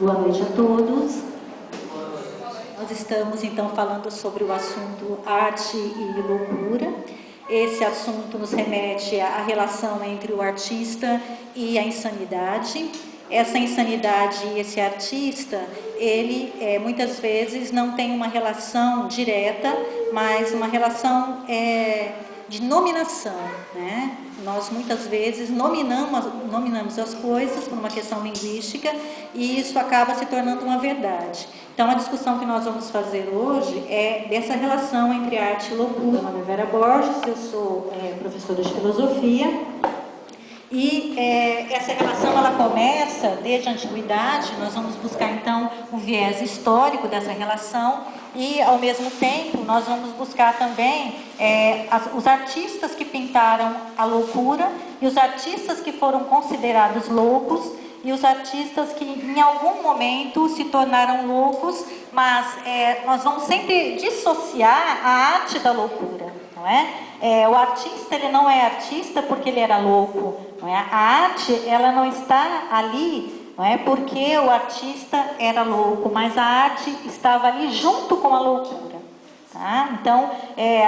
Boa noite a todos. Nós estamos então falando sobre o assunto arte e loucura. Esse assunto nos remete à relação entre o artista e a insanidade. Essa insanidade e esse artista, ele muitas vezes não tem uma relação direta, mas uma relação de nominação, né? Nós muitas vezes nominamos as coisas por uma questão linguística e isso acaba se tornando uma verdade. Então a discussão que nós vamos fazer hoje é dessa relação entre arte e loucura. Meu nome é Vera Borges, eu sou professora de filosofia e essa relação ela começa desde a antiguidade. Nós vamos buscar então o viés histórico dessa relação e ao mesmo tempo nós vamos buscar também os artistas que pintaram a loucura e os artistas que foram considerados loucos e os artistas que em algum momento se tornaram loucos, mas nós vamos sempre dissociar a arte da loucura, não é? O artista ele não é artista porque ele era louco, não é? A arte ela não está ali, não é? Porque o artista era louco, mas a arte estava ali junto com a loucura. Tá? Então,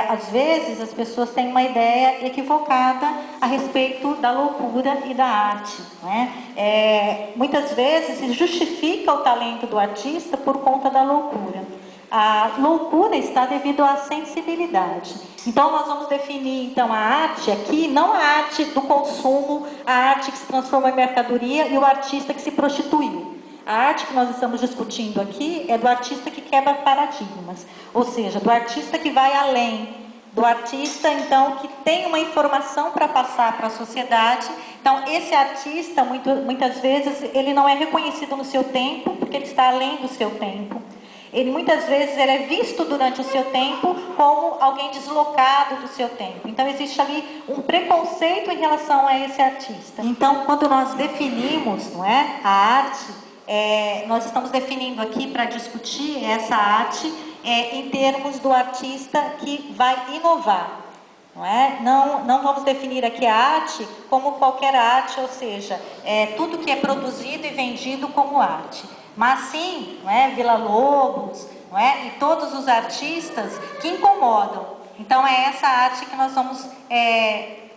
às vezes as pessoas têm uma ideia equivocada a respeito da loucura e da arte. Não é? Muitas vezes se justifica o talento do artista por conta da loucura. A loucura está devido à sensibilidade. Então, nós vamos definir então, a arte aqui, não a arte do consumo, a arte que se transforma em mercadoria e o artista que se prostituiu. A arte que nós estamos discutindo aqui é do artista que quebra paradigmas, ou seja, do artista que vai além, do artista, então, que tem uma informação para passar para a sociedade. Então, esse artista, muitas vezes, ele não é reconhecido no seu tempo, porque ele está além do seu tempo. Ele, muitas vezes, ele é visto durante o seu tempo como alguém deslocado do seu tempo. Então, existe ali um preconceito em relação a esse artista. Então, quando nós definimos, não é, a arte, nós estamos definindo aqui para discutir essa arte em termos do artista que vai inovar. Não é? Não vamos definir aqui a arte como qualquer arte, ou seja, tudo que é produzido e vendido como arte. Mas sim, não é? Villa-Lobos, não é? E todos os artistas que incomodam. Então é essa arte que nós vamos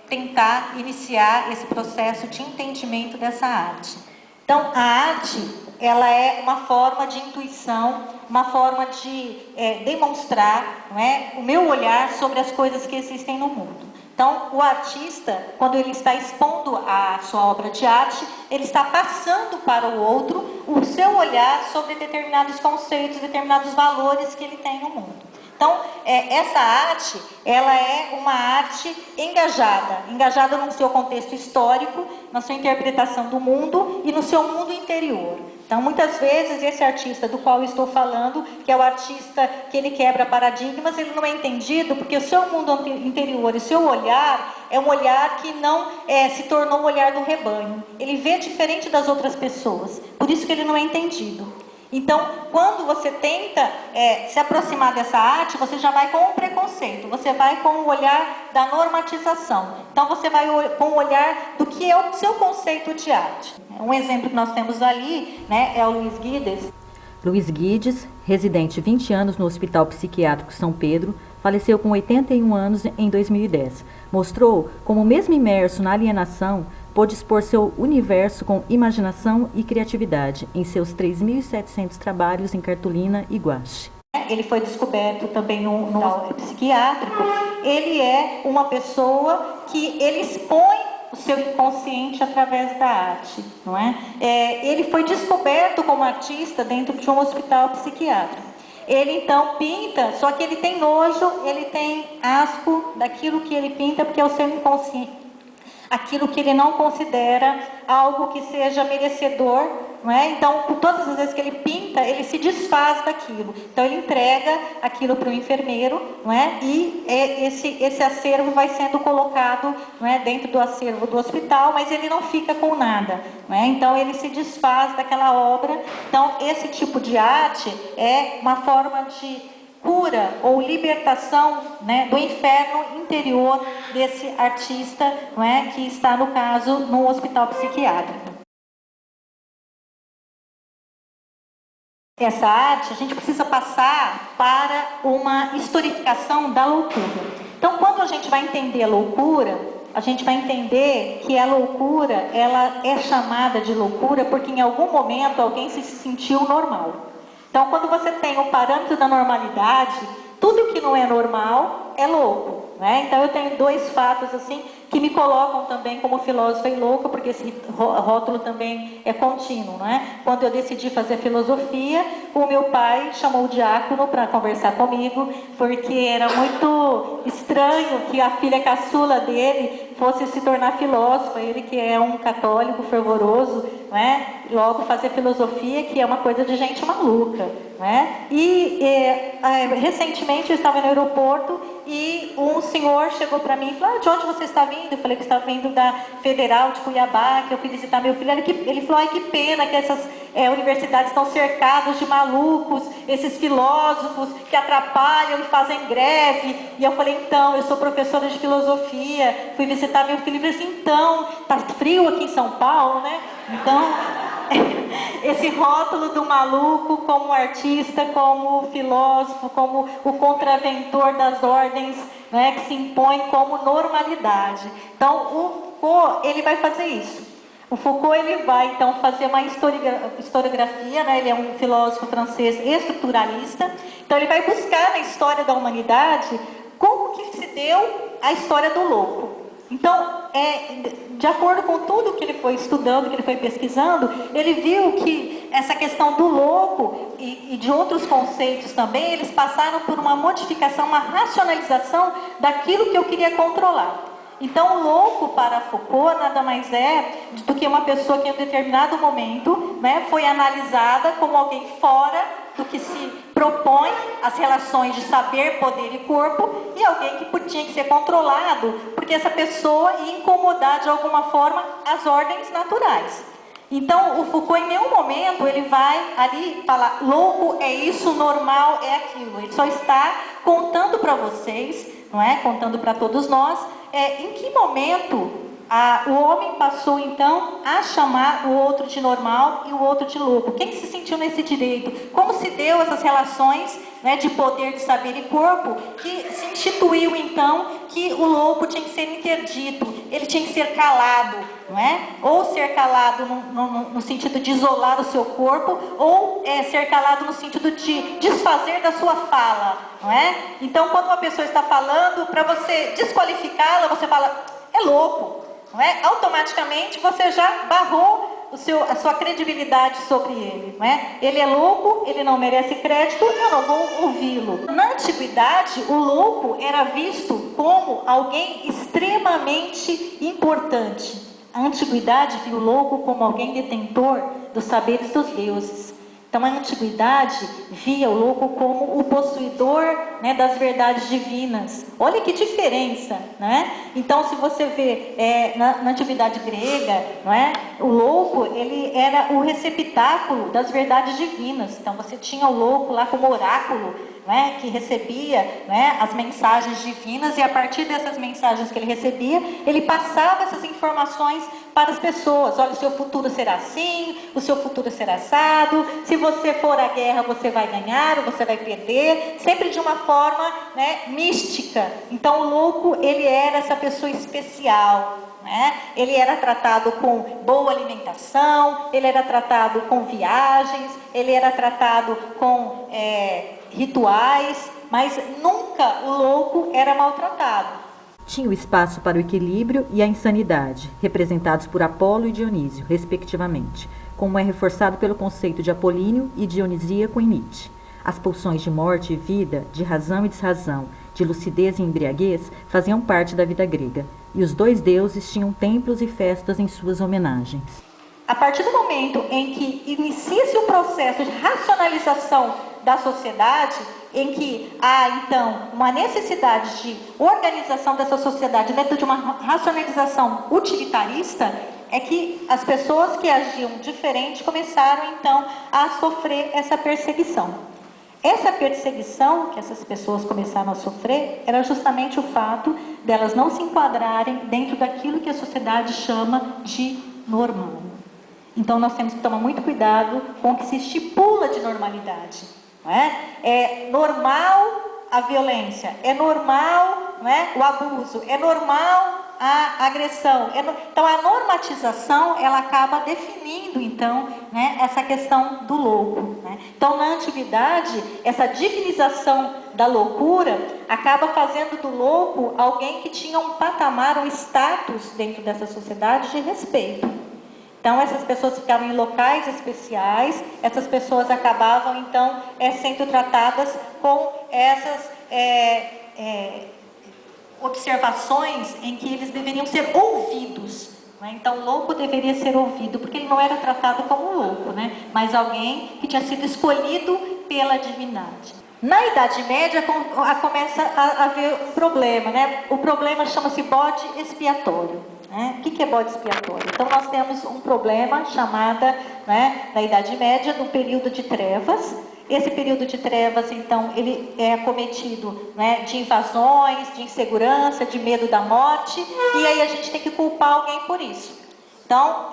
tentar iniciar esse processo de entendimento dessa arte. Então, a arte, ela é uma forma de intuição, uma forma de demonstrar, não é, o meu olhar sobre as coisas que existem no mundo. Então, o artista, quando ele está expondo a sua obra de arte, ele está passando para o outro o seu olhar sobre determinados conceitos, determinados valores que ele tem no mundo. Então, essa arte, ela é uma arte engajada no seu contexto histórico, na sua interpretação do mundo e no seu mundo interior. Então, muitas vezes, esse artista do qual eu estou falando, que é o artista que ele quebra paradigmas, ele não é entendido porque o seu mundo interior e o seu olhar é um olhar que não se tornou o olhar do rebanho. Ele vê diferente das outras pessoas, por isso que ele não é entendido. Então, quando você tenta se aproximar dessa arte, você já vai com um preconceito, você vai com o olhar da normatização. Então, você vai com o olhar do que é o seu conceito de arte. Um exemplo que nós temos ali, né, é o Luiz Guides. Luiz Guides, residente 20 anos no Hospital Psiquiátrico São Pedro, faleceu com 81 anos em 2010. Mostrou como, mesmo imerso na alienação, pôde expor seu universo com imaginação e criatividade em seus 3.700 trabalhos em cartolina e guache. Ele foi descoberto também no hospital psiquiátrico. Ele é uma pessoa que ele expõe o seu inconsciente através da arte, não é? Ele foi descoberto como artista dentro de um hospital psiquiátrico. Ele então pinta, só que ele tem nojo, ele tem asco daquilo que ele pinta, porque é o seu inconsciente. Aquilo que ele não considera algo que seja merecedor, não é? Então, por todas as vezes que ele pinta, ele se desfaz daquilo. Então, ele entrega aquilo para o enfermeiro, não é? E esse acervo vai sendo colocado, não é, dentro do acervo do hospital, mas ele não fica com nada, não é? Então, ele se desfaz daquela obra. Então, esse tipo de arte é uma forma de cura ou libertação, né, do inferno interior desse artista, não é, que está, no caso, no hospital psiquiátrico. essa arte, a gente precisa passar para uma historificação da loucura. Então, quando a gente vai entender a loucura, a gente vai entender que a loucura, ela é chamada de loucura porque em algum momento alguém se sentiu normal. Então, quando você tem o parâmetro da normalidade, tudo que não é normal é louco, né? Então, eu tenho dois fatos assim que me colocam também como filósofa e louca, porque esse rótulo também é contínuo, não é? Quando eu decidi fazer filosofia, o meu pai chamou o diácono para conversar comigo, porque era muito estranho que a filha caçula dele fosse se tornar filósofa, ele que é um católico fervoroso, não é? Logo fazer filosofia, que é uma coisa de gente maluca, né? E recentemente eu estava no aeroporto e um senhor chegou para mim e falou: de onde você está vindo? Eu falei que estava vindo da Federal de Cuiabá, que eu fui visitar meu filho. Ele falou: ai, que pena que essas universidades estão cercadas de malucos, esses filósofos que atrapalham e fazem greve. E eu falei: então, eu sou professora de filosofia, fui visitar meu filho. Ele falou assim: então, tá frio aqui em São Paulo, né? Então, esse rótulo do maluco como artista, como filósofo, como o contraventor das ordens, né, que se impõe como normalidade. Então, o Foucault, ele vai fazer isso. O Foucault, ele vai, então, fazer uma historiografia, né, ele é um filósofo francês estruturalista, então ele vai buscar na história da humanidade como que se deu a história do louco. Então, de acordo com tudo que ele foi estudando, que ele foi pesquisando, ele viu que essa questão do louco e de outros conceitos também, eles passaram por uma modificação, uma racionalização daquilo que eu queria controlar. Então, o louco para Foucault nada mais é do que uma pessoa que em um determinado momento, né, foi analisada como alguém fora do que se propõe as relações de saber, poder e corpo, e alguém que tinha que ser controlado, porque essa pessoa ia incomodar de alguma forma as ordens naturais. Então, o Foucault, em nenhum momento, ele vai ali falar: louco é isso, normal é aquilo. Ele só está contando para vocês, não é? Contando para todos nós, em que momento o homem passou, então, a chamar o outro de normal e o outro de louco. Quem se sentiu nesse direito? Como se deu essas relações, né, de poder, de saber e corpo, que se instituiu, então, que o louco tinha que ser interdito, ele tinha que ser calado, não é? Ou ser calado no sentido de isolar o seu corpo, ou ser calado no sentido de desfazer da sua fala, não é? Então, quando uma pessoa está falando, para você desqualificá-la, você fala: é louco. Não é? Automaticamente você já barrou a sua credibilidade sobre ele. Não é? Ele é louco, ele não merece crédito, eu não vou ouvi-lo. Na antiguidade, o louco era visto como alguém extremamente importante. A antiguidade viu o louco como alguém detentor dos saberes dos deuses. Então, a antiguidade via o louco como o possuidor, né, das verdades divinas. Olha que diferença, né? Então, se você vê na antiguidade grega, não é? O louco, ele era o receptáculo das verdades divinas. Então, você tinha o louco lá como oráculo, né, que recebia, né, as mensagens divinas, e a partir dessas mensagens que ele recebia, ele passava essas informações para as pessoas. Olha, o seu futuro será assim, o seu futuro será assado, se você for à guerra você vai ganhar ou você vai perder, sempre de uma forma, né, mística. Então, o louco, ele era essa pessoa especial, né? Ele era tratado com boa alimentação, ele era tratado com viagens, ele era tratado com rituais, mas nunca o louco era maltratado. Tinha o espaço para o equilíbrio e a insanidade, representados por Apolo e Dionísio, respectivamente, como é reforçado pelo conceito de apolíneo e dionisíaco em Nietzsche. As pulsões de morte e vida, de razão e desrazão, de lucidez e embriaguez, faziam parte da vida grega, e os dois deuses tinham templos e festas em suas homenagens. A partir do momento em que inicia-se o processo de racionalização da sociedade, em que há, então, uma necessidade de organização dessa sociedade dentro de uma racionalização utilitarista, é que as pessoas que agiam diferente começaram, então, a sofrer essa perseguição. Essa perseguição que essas pessoas começaram a sofrer era justamente o fato delas não se enquadrarem dentro daquilo que a sociedade chama de normal. Então nós temos que tomar muito cuidado com o que se estipula de normalidade. Não é? É normal a violência, é normal, não é, o abuso, é normal a agressão. Então a normatização, ela acaba definindo então, né, essa questão do louco, né? Então na antiguidade, essa divinização da loucura acaba fazendo do louco alguém que tinha um patamar, um status dentro dessa sociedade de respeito. Então essas pessoas ficavam em locais especiais, essas pessoas acabavam então sendo tratadas com essas observações em que eles deveriam ser ouvidos, né? Então o louco deveria ser ouvido, porque ele não era tratado como louco, né? Mas alguém que tinha sido escolhido pela divindade. Na Idade Média começa a haver um problema, né? O problema chama-se bode expiatório. O que é bode expiatório? Então nós temos um problema chamado, né, na Idade Média, no período de trevas. Esse período de trevas, então, ele é acometido, né, de invasões, de insegurança, de medo da morte, e aí a gente tem que culpar alguém por isso. Então,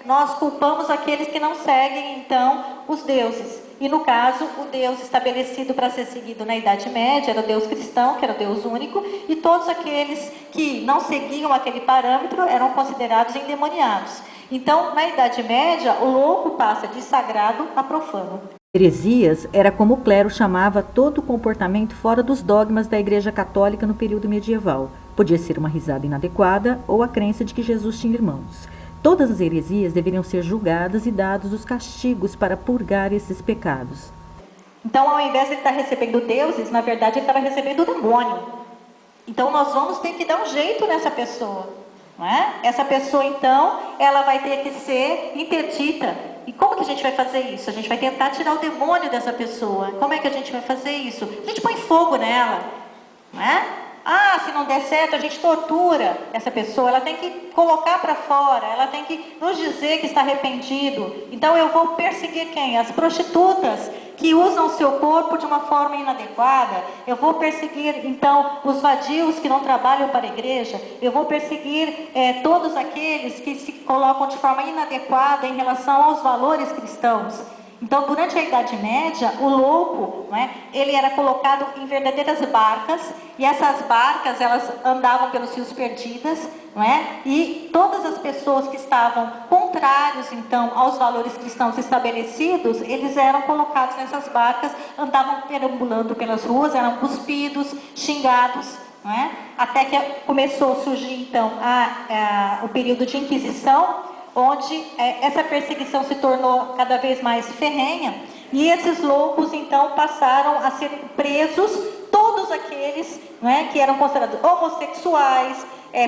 nós culpamos aqueles que não seguem, então, os deuses. E no caso, o Deus estabelecido para ser seguido na Idade Média era o Deus cristão, que era o Deus único, e todos aqueles que não seguiam aquele parâmetro eram considerados endemoniados. Então, na Idade Média, o louco passa de sagrado a profano. Heresias era como o clero chamava todo o comportamento fora dos dogmas da Igreja Católica no período medieval. Podia ser uma risada inadequada ou a crença de que Jesus tinha irmãos. Todas as heresias deveriam ser julgadas e dados os castigos para purgar esses pecados. Então, ao invés de ele estar recebendo deuses, na verdade ele estava recebendo o demônio. Então, nós vamos ter que dar um jeito nessa pessoa. Não é? Essa pessoa, então, ela vai ter que ser interdita. E como que a gente vai fazer isso? A gente vai tentar tirar o demônio dessa pessoa. Como é que a gente vai fazer isso? A gente põe fogo nela. Não é? Se não der certo, a gente tortura essa pessoa. Ela tem que colocar para fora. Ela tem que nos dizer que está arrependido. Então eu vou perseguir quem? As prostitutas que usam o seu corpo de uma forma inadequada. Eu vou perseguir, então, os vadios que não trabalham para a igreja. Eu vou perseguir todos aqueles que se colocam de forma inadequada em relação aos valores cristãos. Então, durante a Idade Média, o louco, não é, ele era colocado em verdadeiras barcas, e essas barcas, elas andavam pelos rios perdidas, não é? E todas as pessoas que estavam contrários, então, aos valores cristãos estabelecidos, eles eram colocados nessas barcas, andavam perambulando pelas ruas, eram cuspidos, xingados, não é? Até que começou a surgir, então, o período de Inquisição, onde essa perseguição se tornou cada vez mais ferrenha, e esses loucos então passaram a ser presos, todos aqueles, né, que eram considerados homossexuais,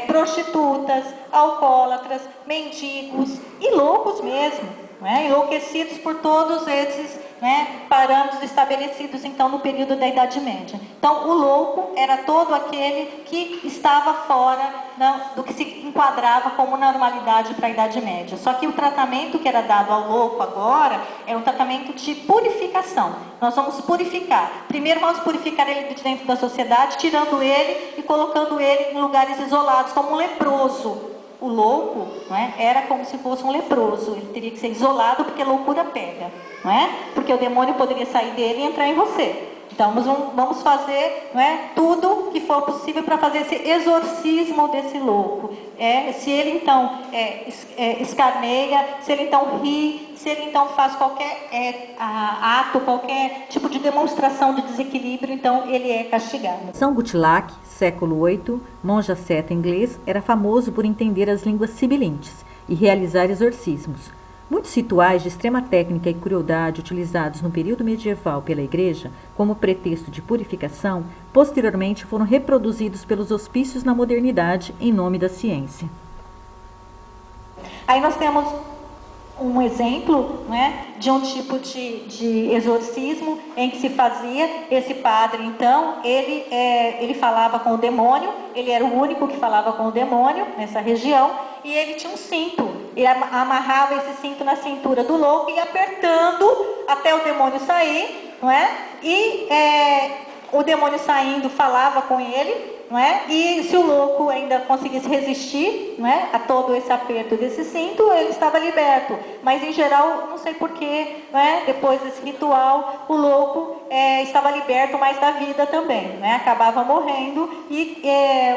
prostitutas, alcoólatras, mendigos e loucos mesmo, né, enlouquecidos por todos esses, né, parâmetros estabelecidos então no período da Idade Média. Então o louco era todo aquele que estava fora do que se enquadrava como normalidade para a Idade Média. Só que o tratamento que era dado ao louco agora é um tratamento de purificação. Nós vamos purificar. Primeiro vamos purificar ele de dentro da sociedade, tirando ele e colocando ele em lugares isolados, como um leproso. O louco, não é, era como se fosse um leproso. Ele teria que ser isolado, porque a loucura pega, não é? Porque o demônio poderia sair dele e entrar em você. Então vamos fazer, não é, tudo que for possível para fazer esse exorcismo desse louco. Se ele então escarneia, se ele então ri, se ele então faz qualquer ato, qualquer tipo de demonstração de desequilíbrio, então ele é castigado. São Gutilac, século VIII, monge asceta inglês, era famoso por entender as línguas sibilentes e realizar exorcismos. Muitos rituais de extrema técnica e crueldade utilizados no período medieval pela Igreja como pretexto de purificação, posteriormente foram reproduzidos pelos hospícios na modernidade em nome da ciência. Aí nós temos um exemplo, né, de um tipo de exorcismo em que se fazia, esse padre então, ele falava com o demônio, ele era o único que falava com o demônio nessa região, e ele tinha um cinto, ele amarrava esse cinto na cintura do louco e ia apertando até o demônio sair, não é? E o demônio saindo falava com ele, não é? E se o louco ainda conseguisse resistir, não é, a todo esse aperto desse cinto, ele estava liberto. Mas em geral, não sei porquê, não é? Depois desse ritual, o louco estava liberto, mas da vida também, não é? Acabava morrendo e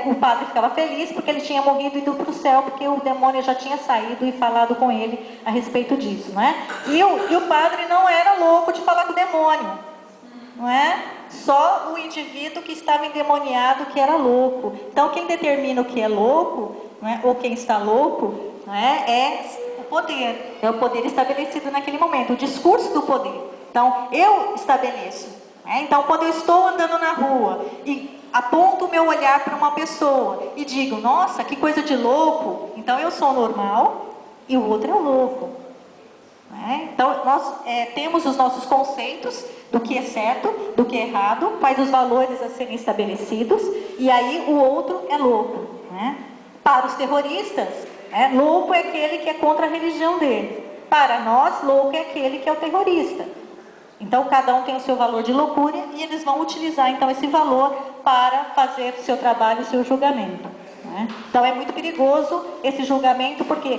o padre ficava feliz porque ele tinha morrido e ido para o céu, porque o demônio já tinha saído e falado com ele a respeito disso, não é? E o padre não era louco de falar com o demônio, não é? Só o indivíduo que estava endemoniado que era louco. Então, quem determina o que é louco, não é? Ou quem está louco, não é o poder. É o poder estabelecido naquele momento, o discurso do poder. Então, eu estabeleço. Não é? Então, quando eu estou andando na rua e aponto o meu olhar para uma pessoa e digo, nossa, que coisa de louco, então eu sou normal e o outro é o louco. Então, nós temos os nossos conceitos do que é certo, do que é errado, quais os valores a serem estabelecidos, e aí o outro é louco. Para os terroristas, louco é aquele que é contra a religião dele. Para nós, louco é aquele que é o terrorista. Então, cada um tem o seu valor de loucura e eles vão utilizar, então, esse valor para fazer o seu trabalho, o seu julgamento. Então, é muito perigoso esse julgamento, porque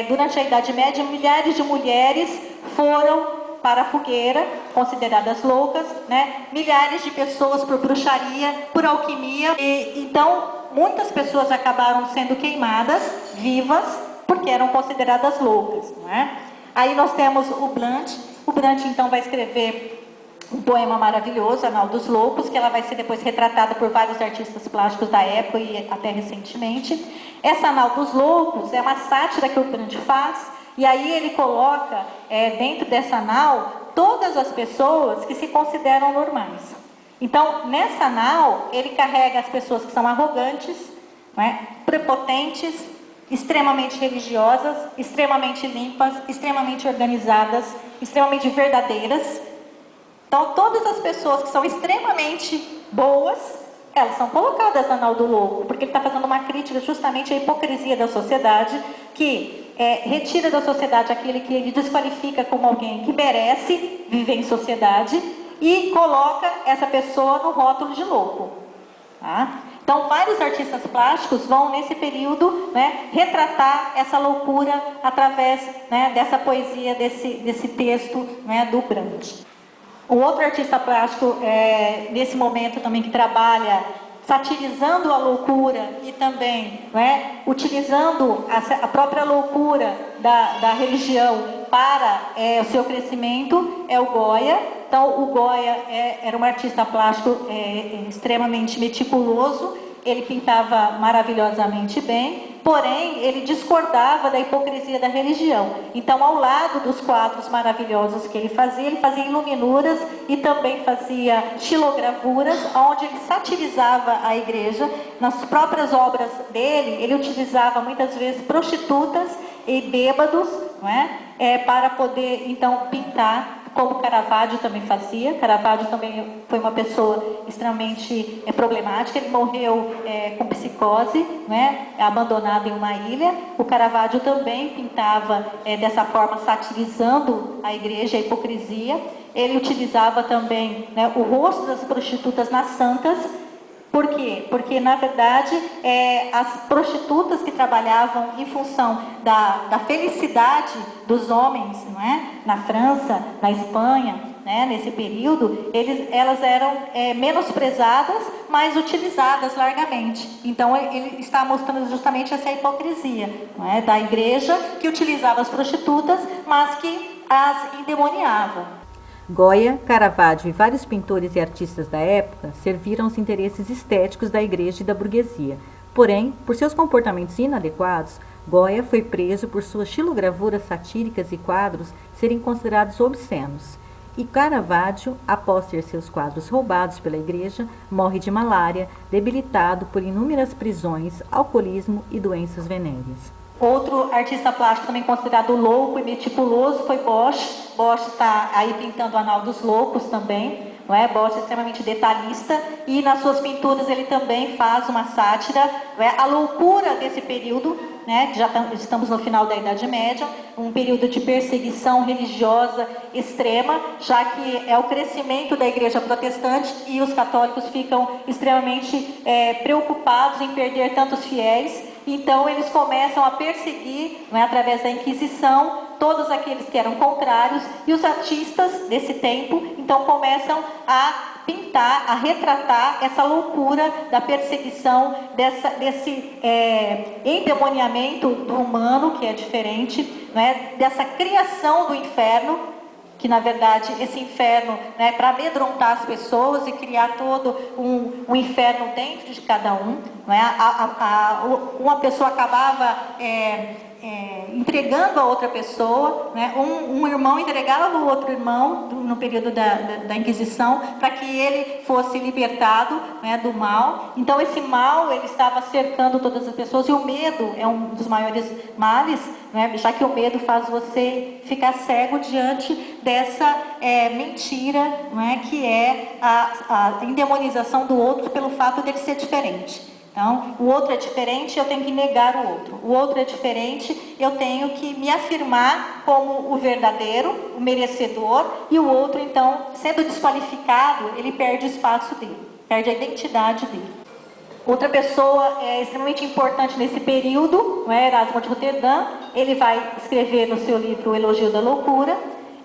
durante a Idade Média, milhares de mulheres foram para a fogueira, consideradas loucas, milhares de pessoas por bruxaria, por alquimia, e então, muitas pessoas acabaram sendo queimadas, vivas, porque eram consideradas loucas. Aí nós temos o Blanche. O Brant, então, vai escrever um poema maravilhoso, Anal dos Loucos, que ela vai ser depois retratada por vários artistas plásticos da época e até recentemente. Essa Anal dos Loucos é uma sátira que o Brant faz, e aí ele coloca dentro dessa anal todas as pessoas que se consideram normais. Então, nessa anal, ele carrega as pessoas que são arrogantes, prepotentes, extremamente religiosas, extremamente limpas, extremamente organizadas, extremamente verdadeiras. Então, todas as pessoas que são extremamente boas, elas são colocadas na anal do louco, porque ele está fazendo uma crítica justamente à hipocrisia da sociedade, que retira da sociedade aquele que ele desqualifica como alguém que merece viver em sociedade e coloca essa pessoa no rótulo de louco. Então, vários artistas plásticos vão, nesse período, retratar essa loucura através dessa poesia, desse texto do Brandt. Um outro artista plástico, nesse momento também, que trabalha satirizando a loucura e também utilizando a própria loucura da religião para o seu crescimento, é o Goya. Então, o Goya era um artista plástico extremamente meticuloso, ele pintava maravilhosamente bem, porém, ele discordava da hipocrisia da religião. Então, ao lado dos quadros maravilhosos que ele fazia iluminuras e também fazia xilogravuras, onde ele satirizava a igreja. Nas próprias obras dele, ele utilizava muitas vezes prostitutas e bêbados, para poder, então, pintar, como Caravaggio também fazia. Caravaggio também foi uma pessoa extremamente problemática, ele morreu com psicose, abandonado em uma ilha. O Caravaggio também pintava dessa forma, satirizando a igreja, a hipocrisia. Ele utilizava também o rosto das prostitutas nas santas. Por quê? Porque, na verdade, as prostitutas que trabalhavam em função da felicidade dos homens, na França, na Espanha, nesse período, elas eram menosprezadas, mas utilizadas largamente. Então, ele está mostrando justamente essa hipocrisia da igreja, que utilizava as prostitutas, mas que as endemoniava. Goya, Caravaggio e vários pintores e artistas da época serviram aos interesses estéticos da igreja e da burguesia. Porém, por seus comportamentos inadequados, Goya foi preso por suas xilogravuras satíricas e quadros serem considerados obscenos. E Caravaggio, após ter seus quadros roubados pela igreja, morre de malária, debilitado por inúmeras prisões, alcoolismo e doenças venéreas. Outro artista plástico também considerado louco e meticuloso foi Bosch. Bosch está aí pintando o Anal dos Loucos também. não é? Bosch é extremamente detalhista e nas suas pinturas ele também faz uma sátira, não é? A loucura desse período, né? Já estamos no final da Idade Média, um período de perseguição religiosa extrema, já que é o crescimento da Igreja Protestante e os católicos ficam extremamente preocupados em perder tantos fiéis. Então eles começam a perseguir, não é, através da Inquisição, todos aqueles que eram contrários, e os artistas desse tempo então começam a pintar, a retratar essa loucura da perseguição, desse endemoniamento do humano, que é diferente, não é, dessa criação do inferno, que na verdade esse inferno, né, para amedrontar as pessoas e criar todo um inferno dentro de cada um, não é? Uma pessoa acabava entregando a outra pessoa, né? Um irmão entregava o outro irmão no período da Inquisição para que ele fosse libertado, né, do mal. Então esse mal ele estava cercando todas as pessoas, e o medo é um dos maiores males, né? Já que o medo faz você ficar cego diante dessa mentira, não é? Que é a endemonização do outro pelo fato dele ser diferente. Então, o outro é diferente, eu tenho que negar o outro. O outro é diferente, eu tenho que me afirmar como o verdadeiro, o merecedor, e o outro, então, sendo desqualificado, ele perde o espaço dele, perde a identidade dele. Outra pessoa extremamente importante nesse período, não é? Erasmo de Roterdã, ele vai escrever no seu livro O Elogio da Loucura.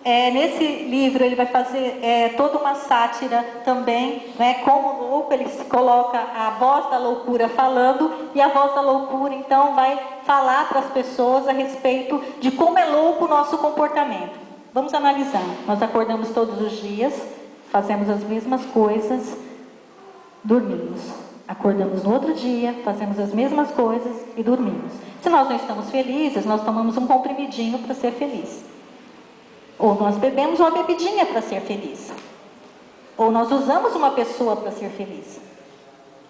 Nesse livro ele vai fazer toda uma sátira também, né, como louco. Ele coloca a voz da loucura falando, e a voz da loucura então vai falar para as pessoas a respeito de como é louco o nosso comportamento. Vamos analisar. Nós acordamos todos os dias, fazemos as mesmas coisas, dormimos. Acordamos no outro dia, fazemos as mesmas coisas e dormimos. Se nós não estamos felizes, nós tomamos um comprimidinho para ser feliz. Ou nós bebemos uma bebidinha para ser feliz. Ou nós usamos uma pessoa para ser feliz.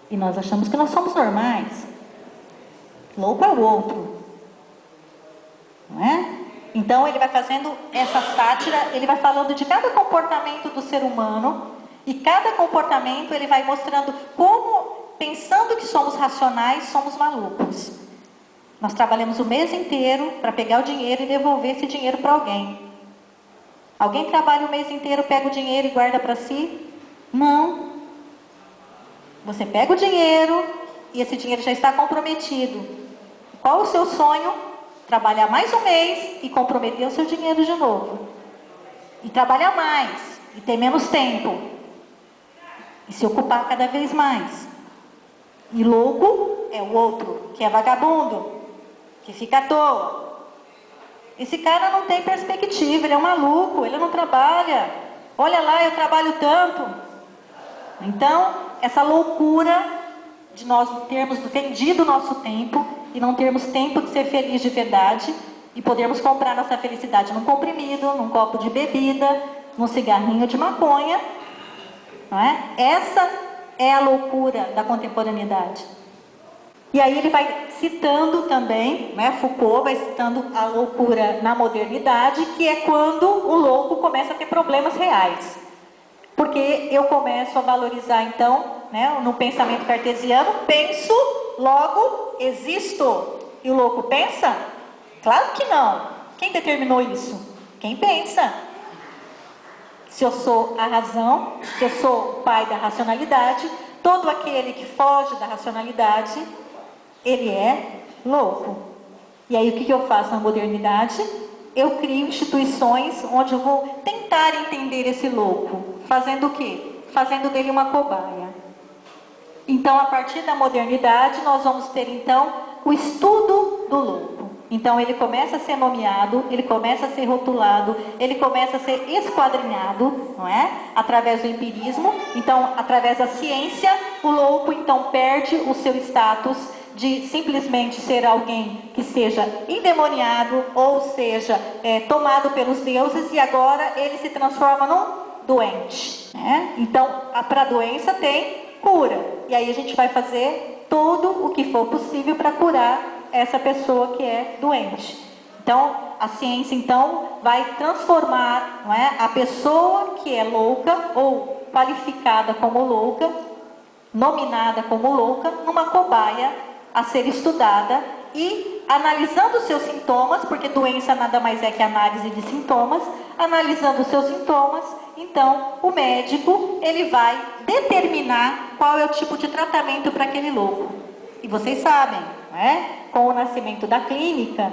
E nós achamos que nós somos normais. Louco é o outro. Não é? Então ele vai fazendo essa sátira, ele vai falando de cada comportamento do ser humano, e cada comportamento ele vai mostrando como, pensando que somos racionais, somos malucos. Nós trabalhamos o mês inteiro para pegar o dinheiro e devolver esse dinheiro para alguém. Alguém trabalha o mês inteiro, pega o dinheiro e guarda para si? Não. Você pega o dinheiro e esse dinheiro já está comprometido. Qual o seu sonho? Trabalhar mais um mês e comprometer o seu dinheiro de novo. E trabalhar mais, e ter menos tempo. E se ocupar cada vez mais. E louco é o outro, que é vagabundo, que fica à toa. Esse cara não tem perspectiva, ele é um maluco, ele não trabalha. Olha lá, eu trabalho tanto. Então, essa loucura de nós termos vendido o nosso tempo e não termos tempo de ser feliz de verdade, e podermos comprar nossa felicidade num comprimido, num copo de bebida, num cigarrinho de maconha, não é? Essa é a loucura da contemporaneidade. E aí ele vai citando também, né, Foucault vai citando a loucura na modernidade, que é quando o louco começa a ter problemas reais. Porque eu começo a valorizar então, né, no pensamento cartesiano, penso, logo existo. E o louco pensa? Claro que não. Quem determinou isso? Quem pensa. Se eu sou a razão, se eu sou o pai da racionalidade, todo aquele que foge da racionalidade, ele é louco. E aí o que eu faço na modernidade? Eu crio instituições onde eu vou tentar entender esse louco. Fazendo o quê? Fazendo dele uma cobaia. Então, a partir da modernidade, nós vamos ter então o estudo do louco. Então ele começa a ser nomeado, ele começa a ser rotulado, ele começa a ser esquadrinhado, não é? Através do empirismo. Então, através da ciência, o louco então perde o seu status de simplesmente ser alguém que seja endemoniado, ou seja, tomado pelos deuses, e agora ele se transforma num doente, né? Então, para a doença tem cura, e aí a gente vai fazer tudo o que for possível para curar essa pessoa que é doente. Então, a ciência então vai transformar, não é, a pessoa que é louca, ou qualificada como louca, nominada como louca, numa cobaia a ser estudada e analisando seus sintomas, porque doença nada mais é que análise de sintomas, analisando seus sintomas, então o médico ele vai determinar qual é o tipo de tratamento para aquele louco. E vocês sabem, né? Com o nascimento da clínica,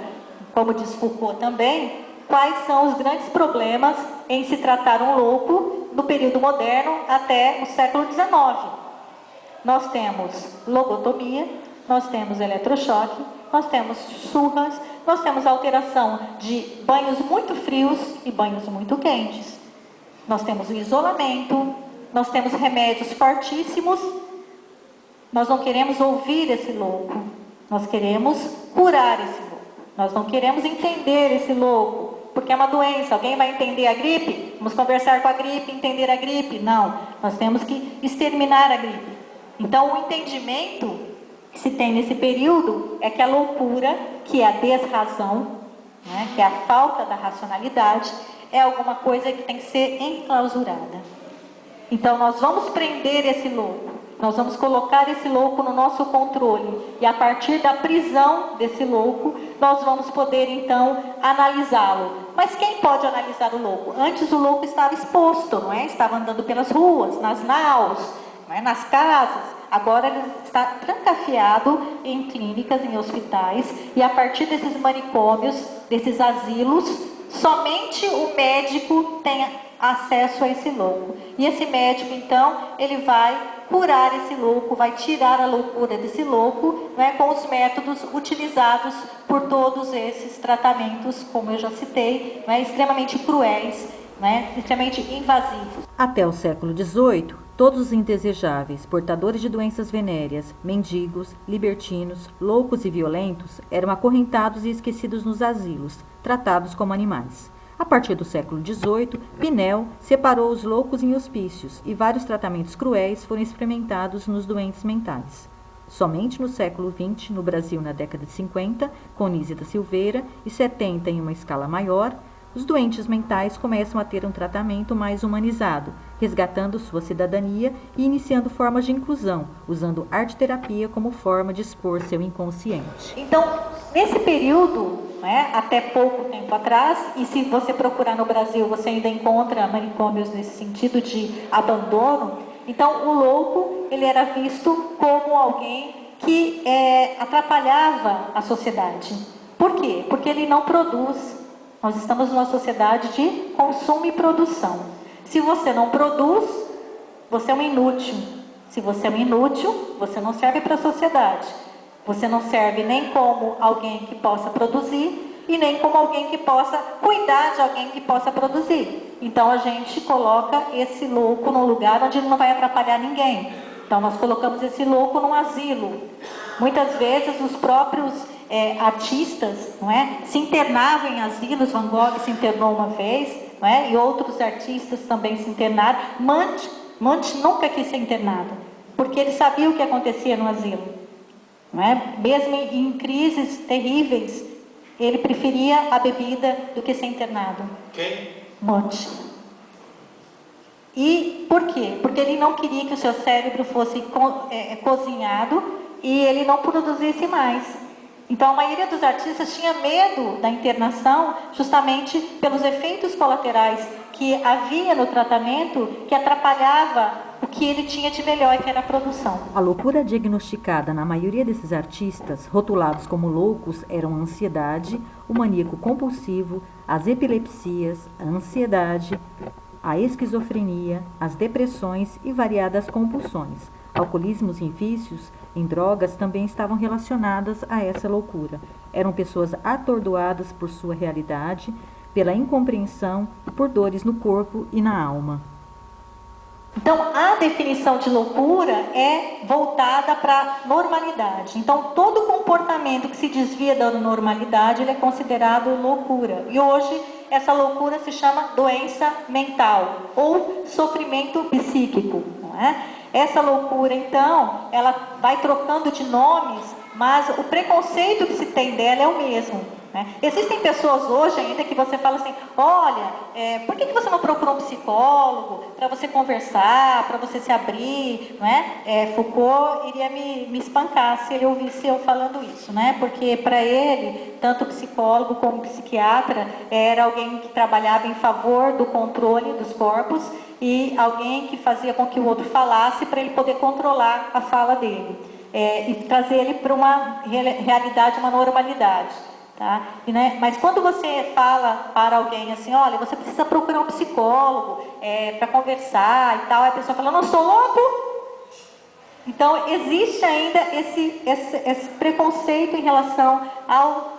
como diz Foucault também, quais são os grandes problemas em se tratar um louco no período moderno até o século XIX. Nós temos lobotomia, nós temos eletrochoque, nós temos surras, nós temos alteração de banhos muito frios e banhos muito quentes. Nós temos o isolamento, nós temos remédios fortíssimos. Nós não queremos ouvir esse louco, nós queremos curar esse louco. Nós não queremos entender esse louco, porque é uma doença. Alguém vai entender a gripe? Vamos conversar com a gripe, entender a gripe? Não, nós temos que exterminar a gripe. Então, o entendimento que se tem nesse período é que a loucura, que é a desrazão, né, que é a falta da racionalidade, é alguma coisa que tem que ser enclausurada. Então, nós vamos prender esse louco, nós vamos colocar esse louco no nosso controle, e a partir da prisão desse louco, nós vamos poder, então, analisá-lo. Mas quem pode analisar o louco? Antes o louco estava exposto, não é? Estava andando pelas ruas, nas naus, não é? Nas casas. Agora ele está trancafiado em clínicas, em hospitais, e a partir desses manicômios, desses asilos, somente o médico tem acesso a esse louco. E esse médico, então, ele vai curar esse louco, vai tirar a loucura desse louco, né, com os métodos utilizados por todos esses tratamentos, como eu já citei, né, extremamente cruéis, né, extremamente invasivos. Até o século XVIII, todos os indesejáveis, portadores de doenças venéreas, mendigos, libertinos, loucos e violentos, eram acorrentados e esquecidos nos asilos, tratados como animais. A partir do século XVIII, Pinel separou os loucos em hospícios e vários tratamentos cruéis foram experimentados nos doentes mentais. Somente no século XX, no Brasil na década de 50, com Nízia da Silveira, e 70 em uma escala maior, os doentes mentais começam a ter um tratamento mais humanizado, resgatando sua cidadania e iniciando formas de inclusão, usando arte-terapia como forma de expor seu inconsciente. Então, nesse período, né, até pouco tempo atrás, e se você procurar no Brasil, você ainda encontra manicômios nesse sentido de abandono, então o louco ele era visto como alguém que atrapalhava a sociedade. Por quê? Porque ele não produz. Nós estamos numa sociedade de consumo e produção. Se você não produz, você é um inútil. Se você é um inútil, você não serve para a sociedade. Você não serve nem como alguém que possa produzir e nem como alguém que possa cuidar de alguém que possa produzir. Então a gente coloca esse louco num lugar onde ele não vai atrapalhar ninguém. Então nós colocamos esse louco num asilo. Muitas vezes os próprios artistas, não é, se internavam em asilos. Van Gogh se internou uma vez, não é, e outros artistas também se internaram. Munch nunca quis ser internado, porque ele sabia o que acontecia no asilo. Não é? Mesmo em crises terríveis, ele preferia a bebida do que ser internado. Quem? Munch. E por quê? Porque ele não queria que o seu cérebro fosse cozinhado e ele não produzisse mais. Então a maioria dos artistas tinha medo da internação justamente pelos efeitos colaterais que havia no tratamento, que atrapalhava o que ele tinha de melhor, que era a produção. A loucura diagnosticada na maioria desses artistas, rotulados como loucos, eram a ansiedade, o maníaco compulsivo, as epilepsias, a ansiedade, a esquizofrenia, as depressões e variadas compulsões. Alcoolismos e vícios em drogas também estavam relacionadas a essa loucura. Eram pessoas atordoadas por sua realidade, pela incompreensão e por dores no corpo e na alma. Então, a definição de loucura é voltada para a normalidade. Então, todo comportamento que se desvia da normalidade, ele é considerado loucura. E hoje, essa loucura se chama doença mental ou sofrimento psíquico, não é? Essa loucura, então, ela vai trocando de nomes, mas o preconceito que se tem dela é o mesmo. né? Existem pessoas hoje ainda que você fala assim, olha, por que você não procura um psicólogo para você conversar, para você se abrir, não é? Foucault iria me espancar se ele ouvisse eu falando isso, né? Porque para ele, tanto psicólogo como psiquiatra era alguém que trabalhava em favor do controle dos corpos e alguém que fazia com que o outro falasse para ele poder controlar a fala dele. E trazer ele para uma realidade, uma normalidade. Tá? Mas quando você fala para alguém assim, olha, você precisa procurar um psicólogo para conversar e tal, a pessoa fala, não sou louco. Então, existe ainda esse preconceito em relação ao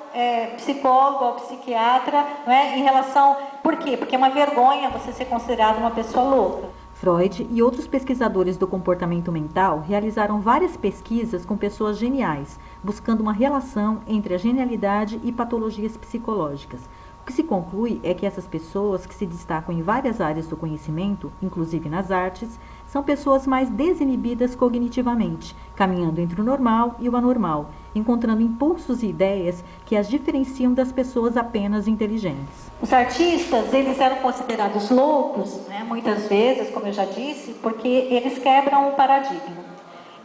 psicólogo, ao psiquiatra, não é? Em relação... Por quê? Porque é uma vergonha você ser considerado uma pessoa louca. Freud e outros pesquisadores do comportamento mental realizaram várias pesquisas com pessoas geniais, buscando uma relação entre a genialidade e patologias psicológicas. O que se conclui é que essas pessoas, que se destacam em várias áreas do conhecimento, inclusive nas artes, são pessoas mais desinibidas cognitivamente, caminhando entre o normal e o anormal, encontrando impulsos e ideias que as diferenciam das pessoas apenas inteligentes. Os artistas, eles eram considerados loucos, né, muitas vezes, como eu já disse, porque eles quebram o paradigma.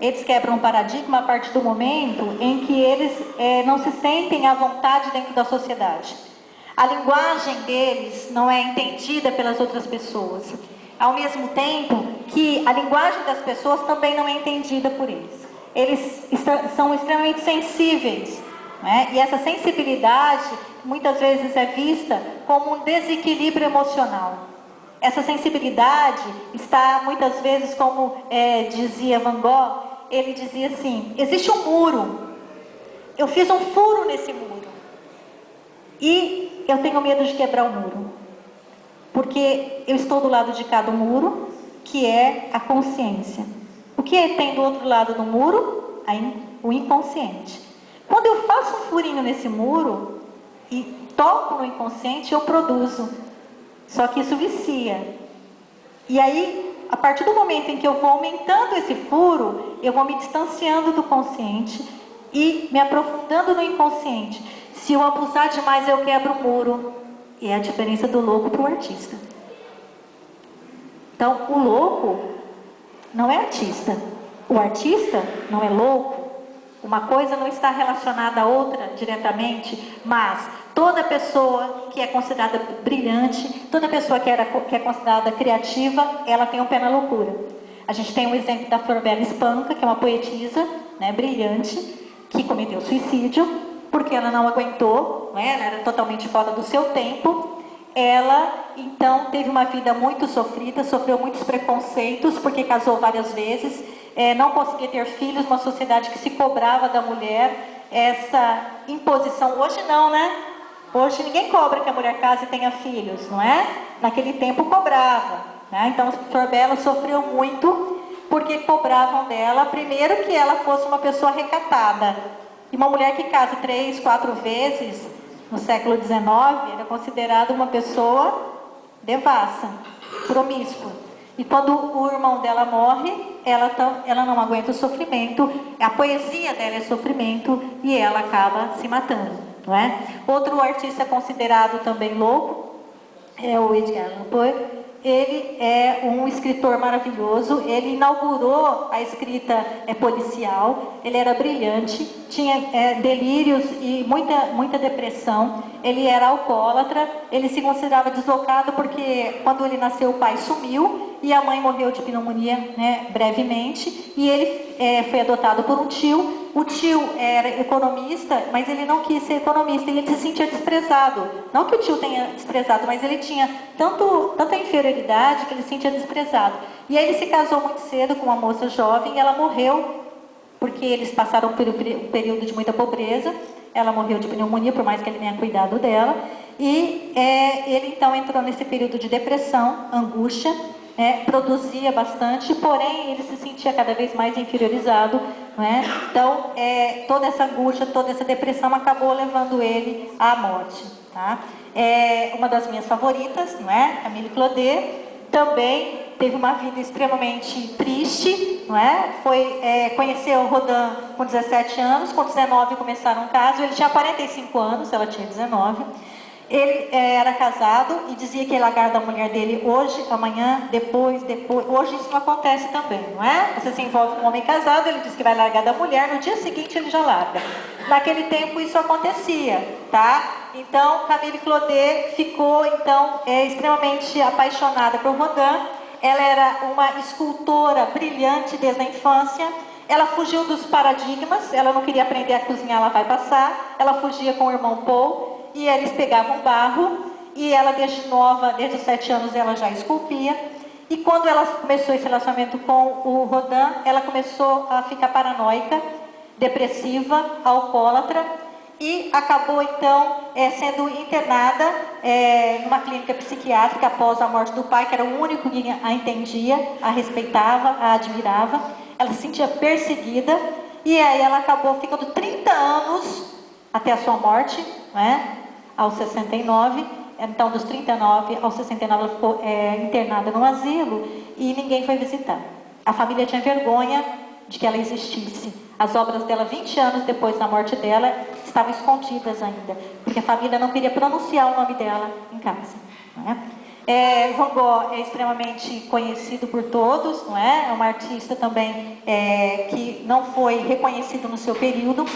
Eles quebram o paradigma a partir do momento em que eles não se sentem à vontade dentro da sociedade. A linguagem deles não é entendida pelas outras pessoas. Ao mesmo tempo que a linguagem das pessoas também não é entendida por eles. Eles são extremamente sensíveis, né? E essa sensibilidade muitas vezes é vista como um desequilíbrio emocional. Essa sensibilidade está muitas vezes, como dizia Van Gogh, ele dizia assim, existe um muro, eu fiz um furo nesse muro e eu tenho medo de quebrar o muro, porque eu estou do lado de cá do muro, que é a consciência. O que tem do outro lado do muro? O inconsciente. Quando eu faço um furinho nesse muro e toco no inconsciente, eu produzo. Só que isso vicia. E aí, a partir do momento em que eu vou aumentando esse furo, eu vou me distanciando do consciente e me aprofundando no inconsciente. Se eu abusar demais, eu quebro o muro. E é a diferença do louco para o artista. Então, o louco não é artista. O artista não é louco. Uma coisa não está relacionada à outra diretamente, mas toda pessoa que é considerada brilhante, toda pessoa que é considerada criativa, ela tem um pé na loucura. A gente tem um exemplo da Flor Bela Espanca, que é uma poetisa, né, brilhante, que cometeu suicídio, porque ela não aguentou, né, ela era totalmente fora do seu tempo. Ela, então, teve uma vida muito sofrida, sofreu muitos preconceitos, porque casou várias vezes, não conseguia ter filhos, uma sociedade que se cobrava da mulher, essa imposição. Hoje não, né? Hoje ninguém cobra que a mulher case e tenha filhos, não é? Naquele tempo cobrava, né? Então, Flor Bela sofreu muito, porque cobravam dela, primeiro, que ela fosse uma pessoa recatada. E uma mulher que casa 3, 4 vezes, no século XIX, era considerada uma pessoa devassa, promíscua. E quando o irmão dela morre, ela não aguenta o sofrimento, a poesia dela é sofrimento e ela acaba se matando, não é? Outro artista considerado também louco é o Edgar Allan Poe. Ele é um escritor maravilhoso, ele inaugurou a escrita policial, ele era brilhante, tinha delírios e muita depressão, ele era alcoólatra, ele se considerava deslocado porque quando ele nasceu o pai sumiu e a mãe morreu de pneumonia, né, brevemente, e ele foi adotado por um tio. O tio era economista, mas ele não quis ser economista e ele se sentia desprezado. Não que o tio tenha desprezado, mas ele tinha tanta inferioridade que ele se sentia desprezado. E aí ele se casou muito cedo com uma moça jovem e ela morreu, porque eles passaram por um período de muita pobreza. Ela morreu de pneumonia, por mais que ele tenha cuidado dela. E ele então entrou nesse período de depressão, angústia, produzia bastante, porém ele se sentia cada vez mais inferiorizado, né? Então toda essa angústia, toda essa depressão acabou levando ele à morte, tá? Uma das minhas favoritas, não é? Camille Claudel, também teve uma vida extremamente triste, não é? Conheceu o Rodin com 17 anos, com 19 começaram um caso, ele tinha 45 anos, ela tinha 19. Ele era casado e dizia que ia largar da mulher dele hoje, amanhã, depois. Hoje isso não acontece também, não é? Você se envolve com um homem casado, ele diz que vai largar da mulher, no dia seguinte ele já larga. Naquele tempo isso acontecia, tá? Então, Camille Claudet ficou, então, extremamente apaixonada por Rodin. Ela era uma escultora brilhante desde a infância. Ela fugiu dos paradigmas, ela não queria aprender a cozinhar, ela vai passar. Ela fugia com o irmão Paul. E eles pegavam barro, e ela desde nova, desde os 7 anos, ela já esculpia. E quando ela começou esse relacionamento com o Rodin, ela começou a ficar paranoica, depressiva, alcoólatra, e acabou então sendo internada numa clínica psiquiátrica após a morte do pai, que era o único que a entendia, a respeitava, a admirava. Ela se sentia perseguida, e aí ela acabou ficando 30 anos até a sua morte, né? Aos 69, então dos 39 aos 69 ela ficou internada no asilo e ninguém foi visitar. A família tinha vergonha de que ela existisse. As obras dela, 20 anos depois da morte dela, estavam escondidas ainda, porque a família não queria pronunciar o nome dela em casa. Não é? Van Gogh é extremamente conhecido por todos, não é? É uma artista também que não foi reconhecido no seu período.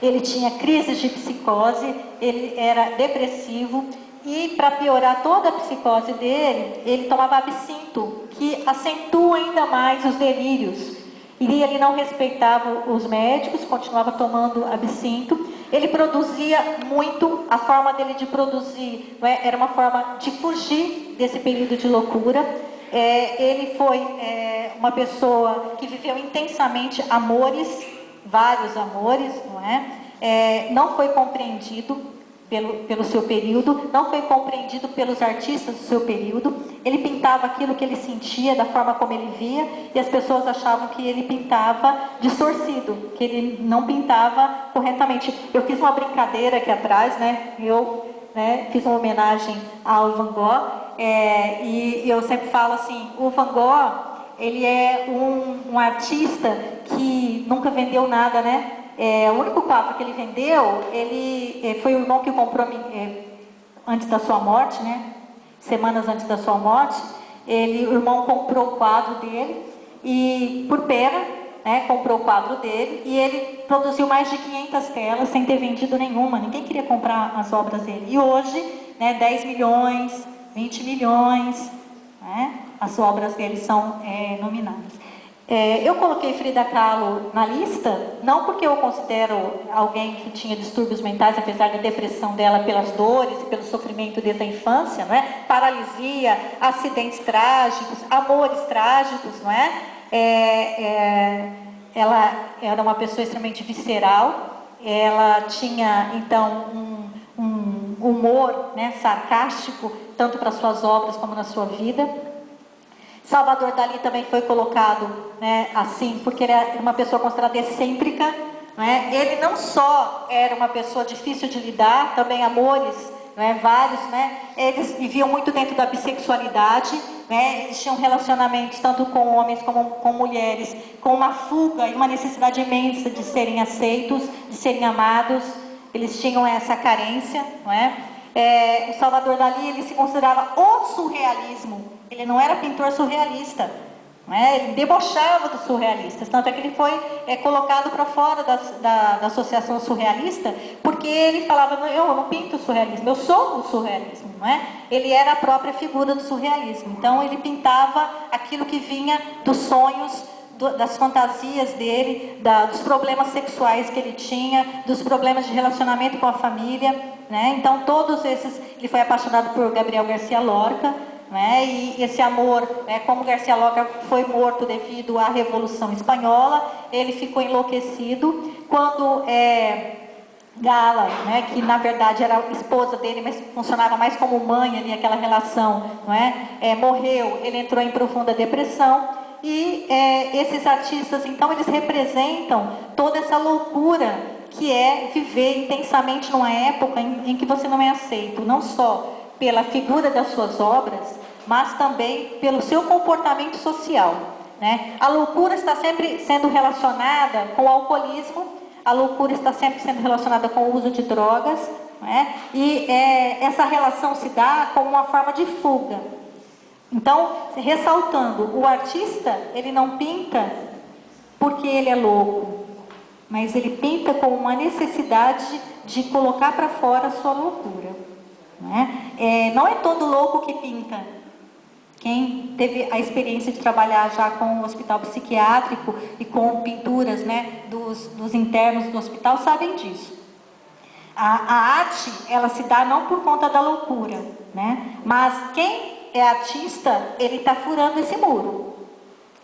Ele tinha crises de psicose, ele era depressivo e, para piorar toda a psicose dele, ele tomava absinto, que acentua ainda mais os delírios. E ele não respeitava os médicos, continuava tomando absinto. Ele produzia muito, a forma dele de produzir, não é? Era uma forma de fugir desse período de loucura. Ele foi uma pessoa que viveu intensamente amores, vários amores, não é? Não foi compreendido pelo seu período, não foi compreendido pelos artistas do seu período. Ele pintava aquilo que ele sentia, da forma como ele via, e as pessoas achavam que ele pintava distorcido, que ele não pintava corretamente. Eu fiz uma brincadeira aqui atrás, né? Eu fiz uma homenagem ao Van Gogh, e eu sempre falo assim, o Van Gogh, ele é um artista que nunca vendeu nada, né? O único quadro que ele vendeu, foi o irmão que comprou antes da sua morte, né? Semanas antes da sua morte, o irmão comprou o quadro dele e, por pena, né, comprou o quadro dele e ele produziu mais de 500 telas sem ter vendido nenhuma. Ninguém queria comprar as obras dele. E hoje, né, 10 milhões, 20 milhões, né? As obras dele são nominadas. Eu coloquei Frida Kahlo na lista, não porque eu considero alguém que tinha distúrbios mentais, apesar da depressão dela pelas dores e pelo sofrimento desde a infância, não é? Paralisia, acidentes trágicos, amores trágicos, não é? Ela era uma pessoa extremamente visceral, ela tinha, então, um humor, né, sarcástico, tanto para suas obras como na sua vida. Salvador Dalí também foi colocado, né, assim, porque ele era uma pessoa considerada excêntrica, né? Ele não só era uma pessoa difícil de lidar, também amores, né, vários, né? Eles viviam muito dentro da bissexualidade, né? Existiam relacionamentos tanto com homens como com mulheres, com uma fuga e uma necessidade imensa de serem aceitos, de serem amados. Eles tinham essa carência, não é? O Salvador Dalí, ele se considerava o surrealismo. Ele não era pintor surrealista, não é? Ele debochava dos surrealistas, tanto é que ele foi colocado para fora da associação surrealista, porque ele falava, eu não pinto surrealismo, eu sou o surrealismo, não é? Ele era a própria figura do surrealismo, então ele pintava aquilo que vinha dos sonhos, das fantasias dele, dos problemas sexuais que ele tinha, dos problemas de relacionamento com a família, né? Então todos esses, ele foi apaixonado por Gabriel Garcia Lorca, né? E esse amor, como Garcia Lorca foi morto devido à Revolução Espanhola, ele ficou enlouquecido quando Gala, né, que na verdade era a esposa dele, mas funcionava mais como mãe ali, aquela relação, não é? Morreu, ele entrou em profunda depressão. E esses artistas, então, eles representam toda essa loucura que é viver intensamente numa época em que você não é aceito, não só pela figura das suas obras, mas também pelo seu comportamento social. né? A loucura está sempre sendo relacionada com o alcoolismo, a loucura está sempre sendo relacionada com o uso de drogas, né? E essa relação se dá como uma forma de fuga. Então, ressaltando, o artista, ele não pinta porque ele é louco, mas ele pinta com uma necessidade de colocar para fora a sua loucura, né? Não é todo louco que pinta. Quem teve a experiência de trabalhar já com o hospital psiquiátrico e com pinturas, né, dos internos do hospital sabem disso. A arte, ela se dá não por conta da loucura, né? Mas quem é artista, ele está furando esse muro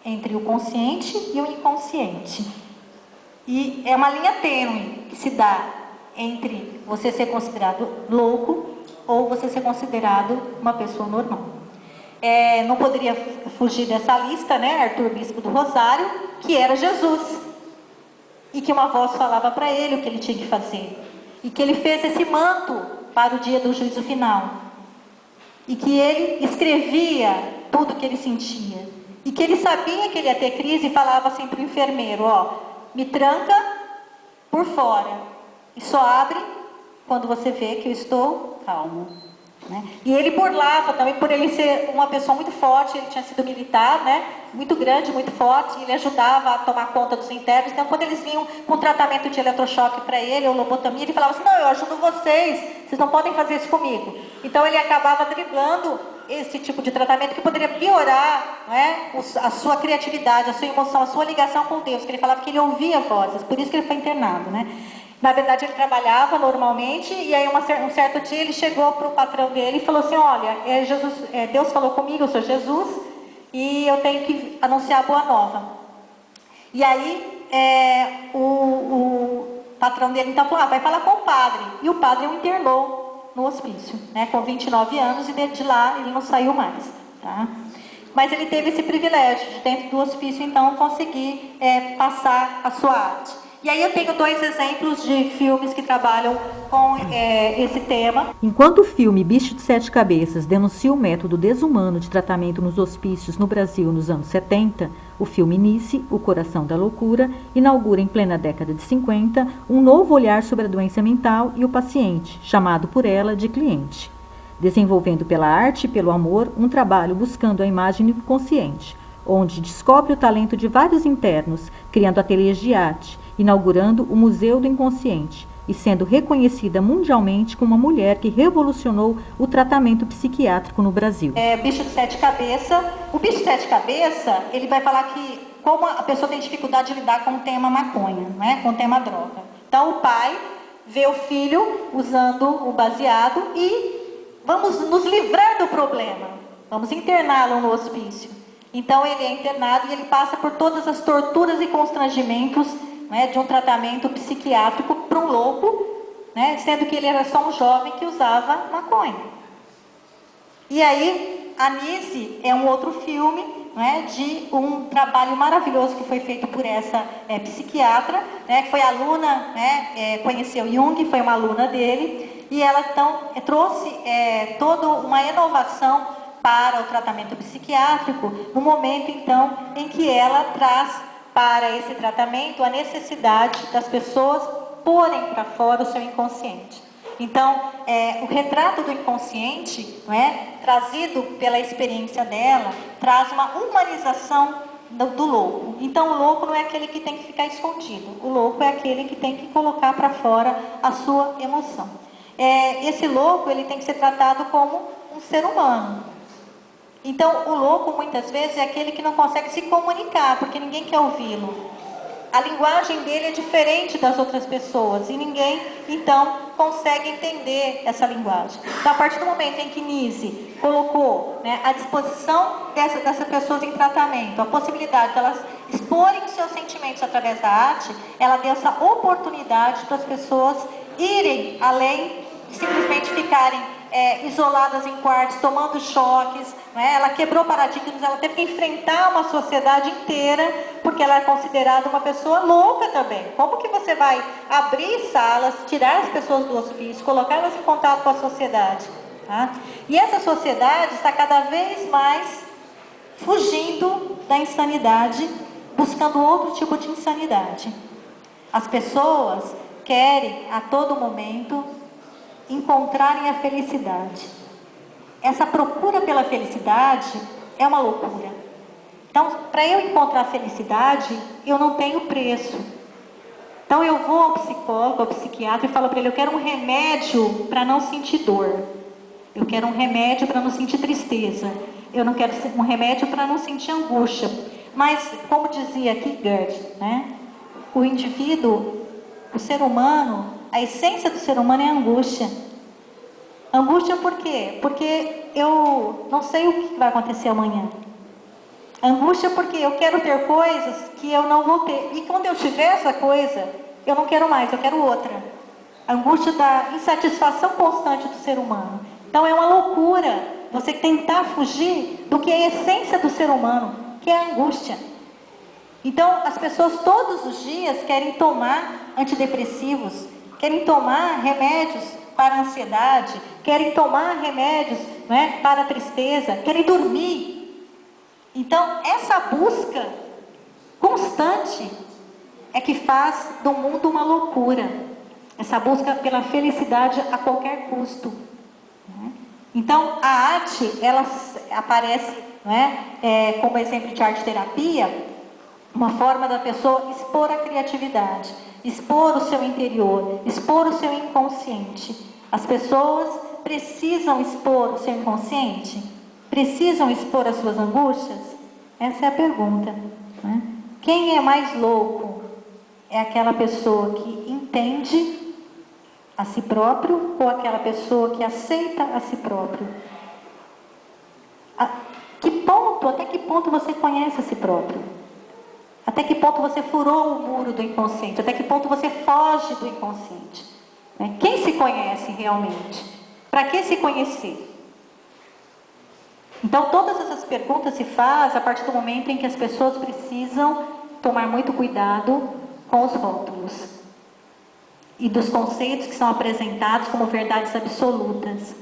entre o consciente e o inconsciente. E é uma linha tênue que se dá entre você ser considerado louco ou você ser considerado uma pessoa normal. Não poderia fugir dessa lista, né? Arthur Bispo do Rosário, que era Jesus. E que uma voz falava para ele o que ele tinha que fazer. E que ele fez esse manto para o dia do juízo final. E que ele escrevia tudo o que ele sentia. E que ele sabia que ele ia ter crise e falava assim para o enfermeiro, ó, me tranca por fora. E só abre quando você vê que eu estou calmo. Né? E ele burlava também, por ele ser uma pessoa muito forte, ele tinha sido militar, né? Muito grande, muito forte, e ele ajudava a tomar conta dos internos. Então, quando eles vinham com tratamento de eletrochoque para ele, ou lobotomia, ele falava assim, não, eu ajudo vocês não podem fazer isso comigo. Então, ele acabava driblando esse tipo de tratamento que poderia piorar, né, a sua criatividade, a sua emoção, a sua ligação com Deus, que ele falava que ele ouvia vozes, por isso que ele foi internado, né? Na verdade, ele trabalhava normalmente, e aí um certo dia ele chegou para o patrão dele e falou assim, olha, Deus falou comigo, eu sou Jesus, e eu tenho que anunciar a boa nova. E aí, o patrão dele então falou, vai falar com o padre. E o padre o internou no hospício, né, com 29 anos, e de lá ele não saiu mais. Tá? Mas ele teve esse privilégio de, dentro do hospício, então, conseguir passar a sua arte. E aí eu tenho 2 exemplos de filmes que trabalham com esse tema. Enquanto o filme Bicho de Sete Cabeças denuncia o método desumano de tratamento nos hospícios no Brasil nos anos 70, o filme Nice, O Coração da Loucura, inaugura em plena década de 50 um novo olhar sobre a doença mental e o paciente, chamado por ela de cliente, desenvolvendo pela arte e pelo amor um trabalho buscando a imagem inconsciente, onde descobre o talento de vários internos, criando ateliês de arte, inaugurando o Museu do Inconsciente e sendo reconhecida mundialmente como uma mulher que revolucionou o tratamento psiquiátrico no Brasil. Bicho de Sete Cabeças. O Bicho de Sete Cabeças, ele vai falar que como a pessoa tem dificuldade de lidar com o tema maconha, né, com o tema droga. Então o pai vê o filho usando o baseado e vamos nos livrar do problema, vamos interná-lo no hospício. Então ele é internado e ele passa por todas as torturas e constrangimentos, né, de um tratamento psiquiátrico para um louco, né, sendo que ele era só um jovem que usava maconha. E aí, Anice é um outro filme, né, de um trabalho maravilhoso que foi feito por essa psiquiatra, né, que foi aluna, né, conheceu Jung, foi uma aluna dele, e ela então trouxe toda uma inovação para o tratamento psiquiátrico, no momento então em que ela traz para esse tratamento a necessidade das pessoas porem para fora o seu inconsciente. Então, o retrato do inconsciente, não é, trazido pela experiência dela, traz uma humanização do louco. Então, o louco não é aquele que tem que ficar escondido, o louco é aquele que tem que colocar para fora a sua emoção. Esse louco, ele tem que ser tratado como um ser humano. Então, o louco, muitas vezes, é aquele que não consegue se comunicar, porque ninguém quer ouvi-lo. A linguagem dele é diferente das outras pessoas, e ninguém, então, consegue entender essa linguagem. Então, a partir do momento em que Nise colocou, né, à disposição dessas pessoas em tratamento, a possibilidade de elas exporem os seus sentimentos através da arte, ela deu essa oportunidade para as pessoas irem além de simplesmente ficarem isoladas em quartos, tomando choques, né? Ela quebrou paradigmas, ela teve que enfrentar uma sociedade inteira, porque ela é considerada uma pessoa louca também. Como que você vai abrir salas, tirar as pessoas do hospício, colocá-las em contato com a sociedade? Tá? E essa sociedade está cada vez mais fugindo da insanidade, buscando outro tipo de insanidade. As pessoas querem, a todo momento, encontrarem a felicidade. Essa procura pela felicidade é uma loucura. Então, para eu encontrar a felicidade, eu não tenho preço. Então, eu vou ao psicólogo, ao psiquiatra e falo para ele, eu quero um remédio para não sentir dor. Eu quero um remédio para não sentir tristeza. Eu não quero um remédio para não sentir angústia. Mas, como dizia Kierkegaard, né? O indivíduo, o ser humano, a essência do ser humano é a angústia. Angústia por quê? Porque eu não sei o que vai acontecer amanhã. Angústia porque eu quero ter coisas que eu não vou ter. E quando eu tiver essa coisa, eu não quero mais, eu quero outra. Angústia da insatisfação constante do ser humano. Então é uma loucura você tentar fugir do que é a essência do ser humano, que é a angústia. Então as pessoas todos os dias querem tomar antidepressivos, querem tomar remédios para a ansiedade, querem tomar remédios, né, para a tristeza, querem dormir. Então essa busca constante é que faz do mundo uma loucura. Essa busca pela felicidade a qualquer custo. Então a arte, ela aparece, né, como exemplo de arte-terapia, uma forma da pessoa expor a criatividade, expor o seu interior, expor o seu inconsciente. As pessoas precisam expor o seu inconsciente? Precisam expor as suas angústias? Essa é a pergunta, né? Quem é mais louco? É aquela pessoa que entende a si próprio ou aquela pessoa que aceita a si próprio? Até que ponto você conhece a si próprio? Até que ponto você furou o muro do inconsciente? Até que ponto você foge do inconsciente? Quem se conhece realmente? Para que se conhecer? Então todas essas perguntas se fazem a partir do momento em que as pessoas precisam tomar muito cuidado com os rótulos e dos conceitos que são apresentados como verdades absolutas.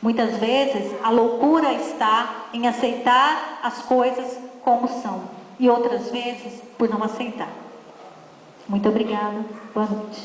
Muitas vezes a loucura está em aceitar as coisas como são, e outras vezes por não aceitar. Muito obrigada. Boa noite.